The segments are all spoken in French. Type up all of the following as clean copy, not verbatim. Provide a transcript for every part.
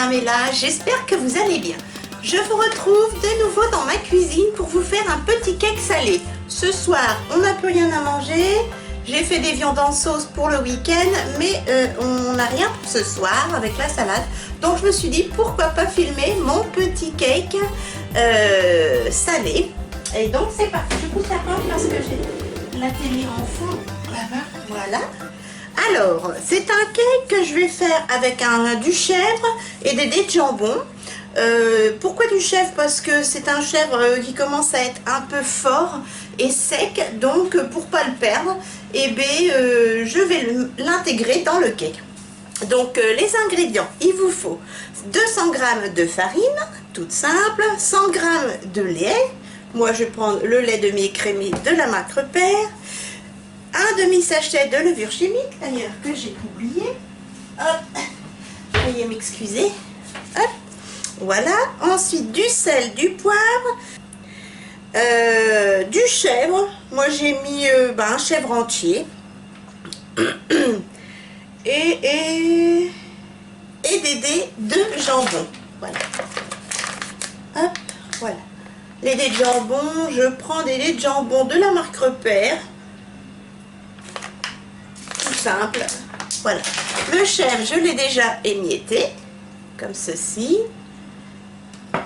Caramella, j'espère que vous allez bien. Je vous retrouve de nouveau dans ma cuisine pour vous faire un petit cake salé. Ce soir, on n'a plus rien à manger. J'ai fait des viandes en sauce pour le week-end, mais on n'a rien pour ce soir avec la salade. Donc je me suis dit, pourquoi pas filmer mon petit cake salé. Et donc c'est parti. Je pousse la porte parce que j'ai la télé en fond là-bas. Voilà. Alors, c'est un cake que je vais faire avec du chèvre et des dés de jambon. Pourquoi du chèvre? Parce que c'est un chèvre qui commence à être un peu fort et sec, donc pour pas le perdre, je vais l'intégrer dans le cake. Donc les ingrédients, il vous faut 200 g de farine, toute simple, 100 g de lait. Moi je prends le lait demi-écrémé de la marque Repère, un demi-sachet de levure chimique, d'ailleurs que j'ai oublié. Hop, veuillez m'excuser. Hop, voilà. Ensuite du sel, du poivre, du chèvre. Moi j'ai mis un chèvre entier. Et des dés de jambon. Voilà. Hop, voilà. Les dés de jambon, je prends des dés de jambon de la marque Repère. Tout simple. Voilà. Le chèvre, je l'ai déjà émietté, comme ceci.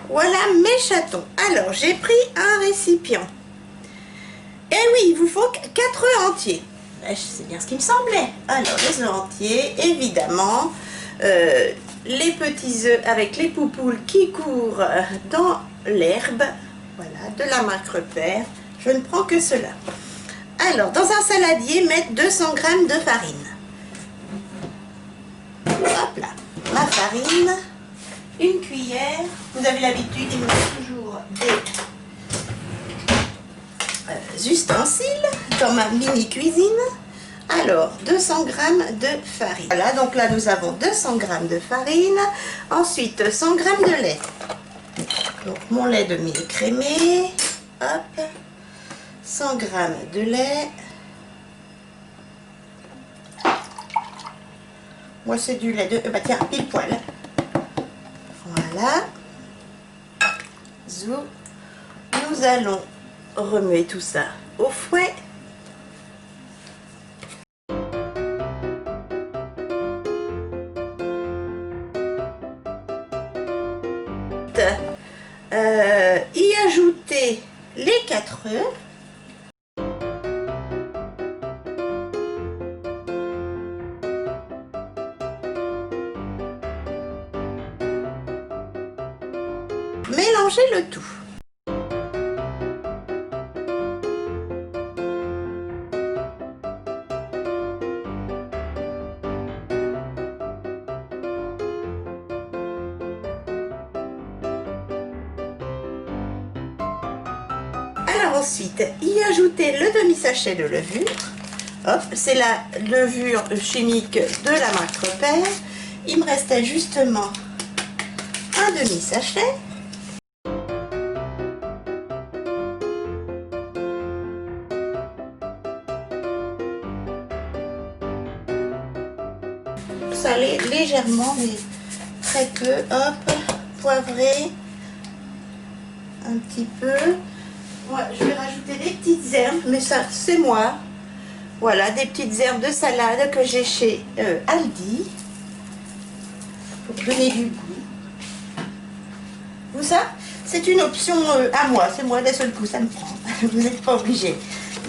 Voilà mes chatons. Alors, j'ai pris un récipient. Et oui, il vous faut 4 œufs entiers. C'est bien ce qui me semblait. Alors, les œufs entiers, évidemment. Les petits œufs avec les poupoules qui courent dans l'herbe. Voilà, de la marque Repère. Je ne prends que cela. Alors, dans un saladier, mettre 200 g de farine. Hop là, ma farine, une cuillère. Vous avez l'habitude, il me faut toujours des ustensiles dans ma mini cuisine. Alors, 200 g de farine. Voilà, donc là, nous avons 200 g de farine. Ensuite, 100 g de lait. Donc, mon lait demi-écrémé. Hop. 100 g de lait. Moi, c'est du lait de... tiens, pile poil. Voilà. Zou. Nous allons remuer tout ça au fouet. Y ajouter les 4 œufs. Mélanger le tout. Alors ensuite, y ajouter le demi-sachet de levure. Hop, c'est la levure chimique de la marque Repère. Il me restait justement un demi-sachet. Saler légèrement, mais très peu. Hop, poivrer un petit peu. Ouais, je vais rajouter des petites herbes, mais ça c'est moi. Voilà, des petites herbes de salade que j'ai chez Aldi pour donner du goût. Vous ça, c'est une option à moi, c'est moi d'un seul coup, ça me prend. Vous n'êtes pas obligés,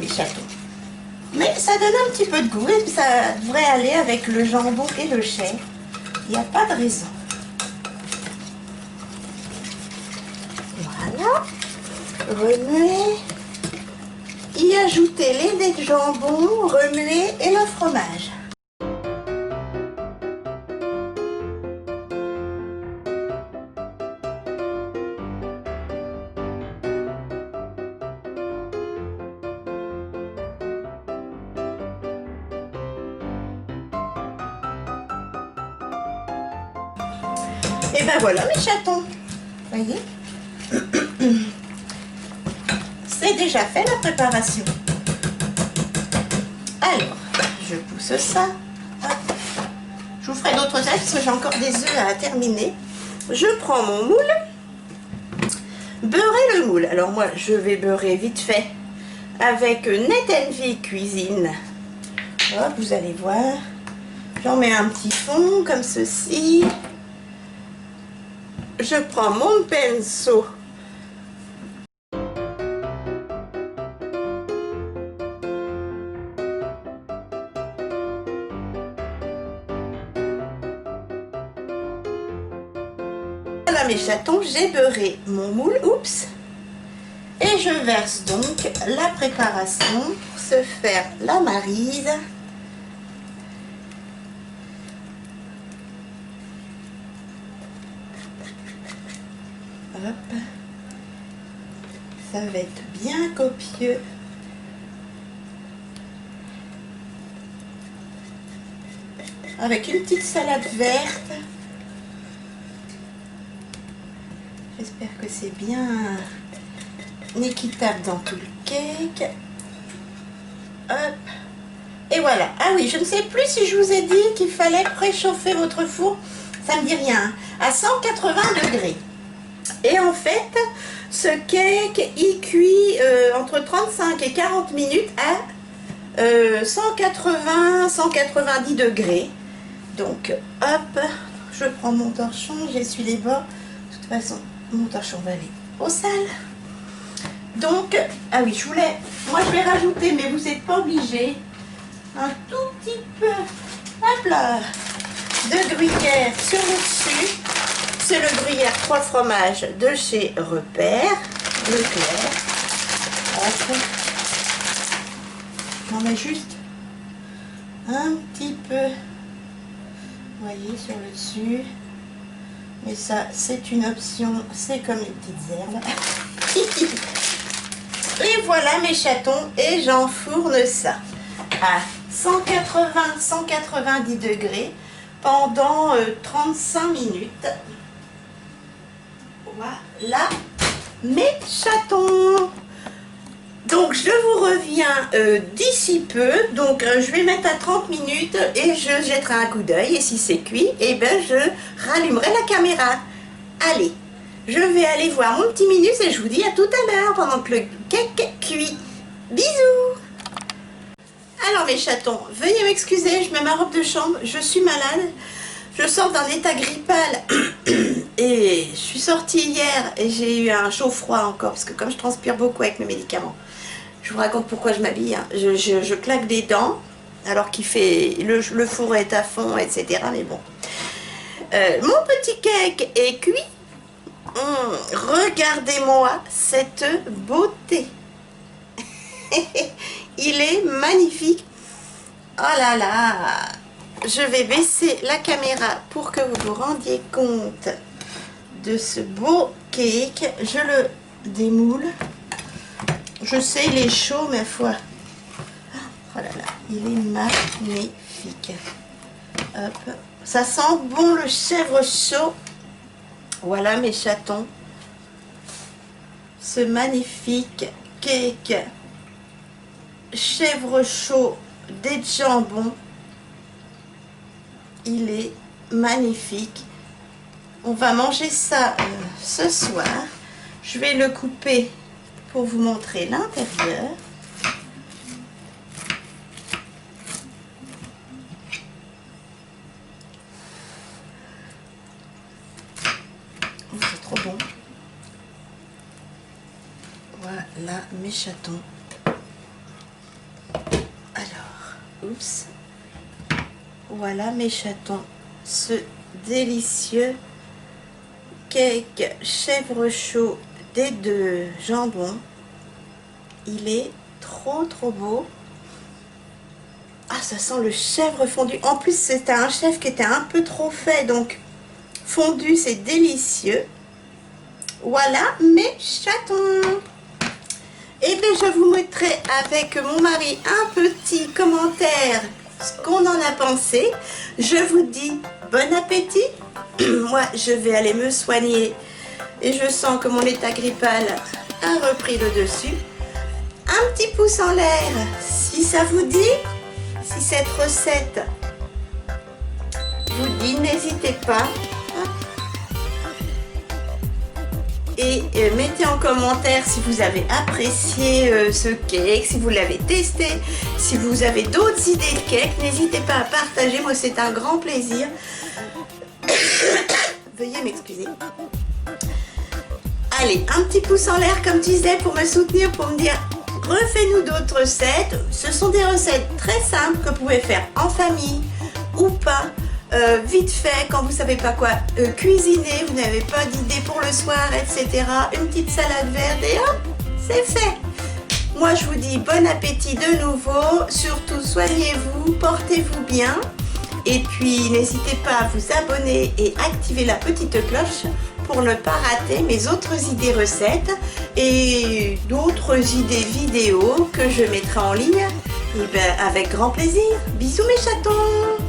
les chatons. Mais ça donne un petit peu de goût et ça devrait aller avec le jambon et le chèvre. Il n'y a pas de raison. Voilà. Remuer. Y ajouter les dés de jambon, remuer et le fromage. Et ben voilà mes chatons, voyez, c'est déjà fait la préparation. Alors, je pousse ça. Hop. Je vous ferai d'autres œufs parce que j'ai encore des œufs à terminer. je prends mon moule. Beurrer le moule. Alors moi, je vais beurrer vite fait avec Net Envy Cuisine. Hop, vous allez voir. J'en mets un petit fond comme ceci. Je prends mon pinceau. Voilà mes chatons, j'ai beurré mon moule. Oups. Et je verse donc la préparation pour se faire la maryse. Hop. Ça va être bien copieux. Avec une petite salade verte. J'espère que c'est bien équitable dans tout le cake. Hop. Et voilà. Ah oui, je ne sais plus si je vous ai dit qu'il fallait préchauffer votre four. Ça me dit rien. À 180 degrés. Et en fait, ce cake, il cuit entre 35 et 40 minutes à 180-190 degrés. Donc, hop, je prends mon torchon, j'essuie les bords. De toute façon, mon torchon va aller au sale. Donc, ah oui, moi je vais rajouter, mais vous n'êtes pas obligé, un tout petit peu, hop là, de gruyère sur le dessus. C'est le gruyère 3 fromages de chez Repère, Leclerc. Hop. J'en mets juste un petit peu, vous voyez, sur le dessus. Mais ça, c'est une option, c'est comme les petites herbes. Et voilà mes chatons, et j'enfourne ça à 180-190 degrés pendant 35 minutes. Voilà mes chatons. Donc je vous reviens d'ici peu. Donc je vais mettre à 30 minutes et je jetterai un coup d'œil. Et si c'est cuit, et ben je rallumerai la caméra. Allez, je vais aller voir mon petit Minus et je vous dis à tout à l'heure pendant que le cake cuit. Bisous. Alors mes chatons, veuillez m'excuser, je mets ma robe de chambre, je suis malade. Je sors d'un état grippal et je suis sortie hier et j'ai eu un chaud froid encore parce que comme je transpire beaucoup avec mes médicaments, je vous raconte pourquoi je m'habille, hein. Je claque des dents alors qu'il fait, le four est à fond, etc. Mais bon, mon petit cake est cuit. Regardez-moi cette beauté. Il est magnifique. Oh là là. Je vais baisser la caméra pour que vous vous rendiez compte de ce beau cake. Je le démoule. Je sais, il est chaud, mais foi. Oh là là, il est magnifique. Hop. Ça sent bon le chèvre chaud. Voilà mes chatons. Ce magnifique cake chèvre chaud des jambons. Il est magnifique. On va manger ça ce soir. Je vais le couper pour vous montrer l'intérieur. Oh, c'est trop bon. Voilà mes chatons. Alors, oups. Voilà mes chatons, ce délicieux cake chèvre chaud des deux jambons. Il est trop beau. Ah, ça sent le chèvre fondu. En plus, c'était un chèvre qui était un peu trop fait, donc fondu, c'est délicieux. Voilà mes chatons. Et bien, je vous mettrai avec mon mari un petit commentaire ce qu'on en a pensé. Je vous dis bon appétit. Moi je vais aller me soigner et je sens que mon état grippal a repris le dessus. Un petit pouce en l'air si ça vous dit, si cette recette vous dit, n'hésitez pas. et mettez en commentaire si vous avez apprécié ce cake, si vous l'avez testé, si vous avez d'autres idées de cake, n'hésitez pas à partager, moi c'est un grand plaisir. Veuillez m'excuser. Allez, un petit pouce en l'air comme tu disais pour me soutenir, pour me dire refais-nous d'autres recettes. Ce sont des recettes très simples que vous pouvez faire en famille ou pas, vite fait quand vous savez pas quoi cuisiner, vous n'avez pas d'idée pour le soir, etc. Une petite salade verte et hop, c'est fait. Moi je vous dis bon appétit de nouveau, surtout soignez-vous, portez-vous bien. Et puis n'hésitez pas à vous abonner et activer la petite cloche pour ne pas rater mes autres idées recettes et d'autres idées vidéos que je mettrai en ligne avec grand plaisir. Bisous mes chatons!